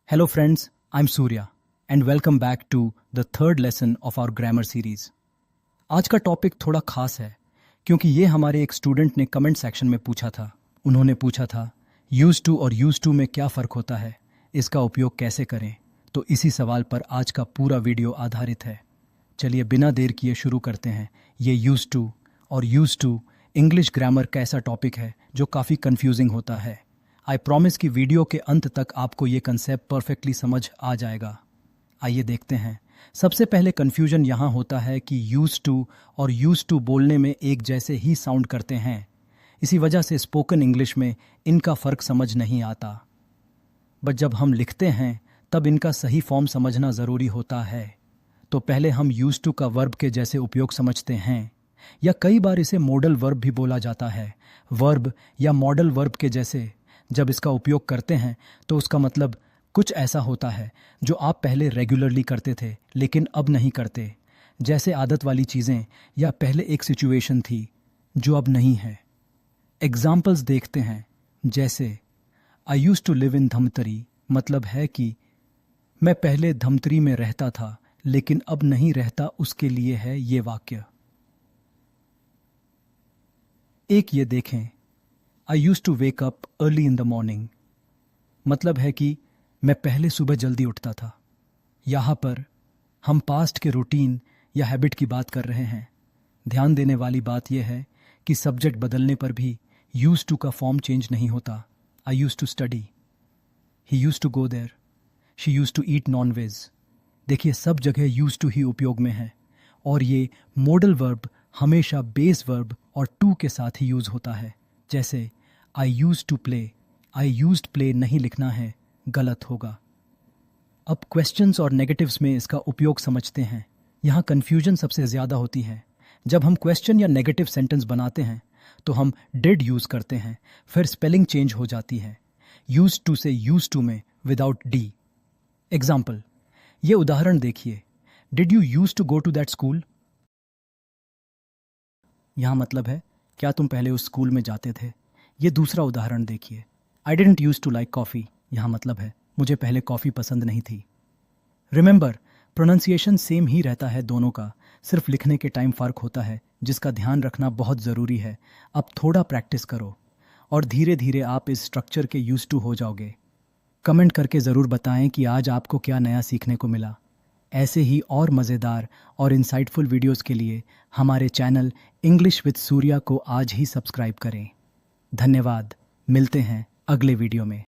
Hello friends, I'm Surya and welcome back to the third lesson of our grammar series. आज का topic थोड़ा खास है क्योंकि ये हमारे एक स्टूडेंट ने कमेंट सेक्शन में पूछा था। उन्होंने पूछा था यूज टू और यूज टू में क्या फ़र्क होता है, इसका उपयोग कैसे करें। तो इसी सवाल पर आज का पूरा वीडियो आधारित है। चलिए बिना देर किए शुरू करते हैं। ये यूज टू और यूज टू इंग्लिश ग्रामर का ऐसा टॉपिक है जो काफ़ी कंफ्यूजिंग होता है। आई प्रॉमिस कि वीडियो के अंत तक आपको ये कंसेप्ट परफेक्टली समझ आ जाएगा। आइए देखते हैं। सबसे पहले कन्फ्यूजन यहाँ होता है कि यूज टू और यूज टू बोलने में एक जैसे ही साउंड करते हैं। इसी वजह से स्पोकन इंग्लिश में इनका फ़र्क समझ नहीं आता। बट जब हम लिखते हैं तब इनका सही फॉर्म समझना ज़रूरी होता है। तो पहले हम यूज टू का वर्ब के जैसे उपयोग समझते हैं, या कई बार इसे मॉडल वर्ब भी बोला जाता है। वर्ब या मॉडल वर्ब के जैसे जब इसका उपयोग करते हैं तो उसका मतलब कुछ ऐसा होता है जो आप पहले रेगुलरली करते थे लेकिन अब नहीं करते, जैसे आदत वाली चीज़ें या पहले एक सिचुएशन थी जो अब नहीं है। एग्जाम्पल्स देखते हैं, जैसे I use to live in Dhamtari मतलब है कि मैं पहले धमतरी में रहता था लेकिन अब नहीं रहता। उसके लिए है ये वाक्य। एक ये देखें, I use to wake up early in the morning मतलब है कि मैं पहले सुबह जल्दी उठता था। यहाँ पर हम पास्ट के रूटीन या हैबिट की बात कर रहे हैं। ध्यान देने वाली बात यह है कि सब्जेक्ट बदलने पर भी यूज टू का फॉर्म चेंज नहीं होता। I use to study, he use to go there, she use to eat non veg. देखिए सब जगह यूज टू ही उपयोग में है और ये मॉडल वर्ब हमेशा बेस वर्ब और टू के साथ ही यूज होता है। जैसे I use to play, I used play नहीं लिखना है, गलत होगा। अब क्वेश्चंस और नेगेटिव्स में इसका उपयोग समझते हैं। यहाँ कन्फ्यूजन सबसे ज़्यादा होती है। जब हम क्वेश्चन या नेगेटिव सेंटेंस बनाते हैं तो हम डिड यूज़ करते हैं, फिर स्पेलिंग चेंज हो जाती है यूज टू से यूज टू में विदाउट डी। एग्जाम्पल, ये उदाहरण देखिए, did you use to go to that school. यहाँ मतलब है क्या तुम पहले उस स्कूल में जाते थे। ये दूसरा उदाहरण देखिए, I didn't use to like coffee. यहाँ मतलब है मुझे पहले कॉफ़ी पसंद नहीं थी। रिमेंबर, प्रोनाउंसिएशन सेम ही रहता है दोनों का, सिर्फ लिखने के टाइम फ़र्क होता है जिसका ध्यान रखना बहुत ज़रूरी है। अब थोड़ा प्रैक्टिस करो और धीरे धीरे आप इस स्ट्रक्चर के यूज टू हो जाओगे। कमेंट करके ज़रूर बताएं कि आज आपको क्या नया सीखने को मिला। ऐसे ही और मज़ेदार और इंसाइटफुल वीडियोस के लिए हमारे चैनल इंग्लिश विद सूर्या को आज ही सब्सक्राइब करें। धन्यवाद, मिलते हैं अगले वीडियो में।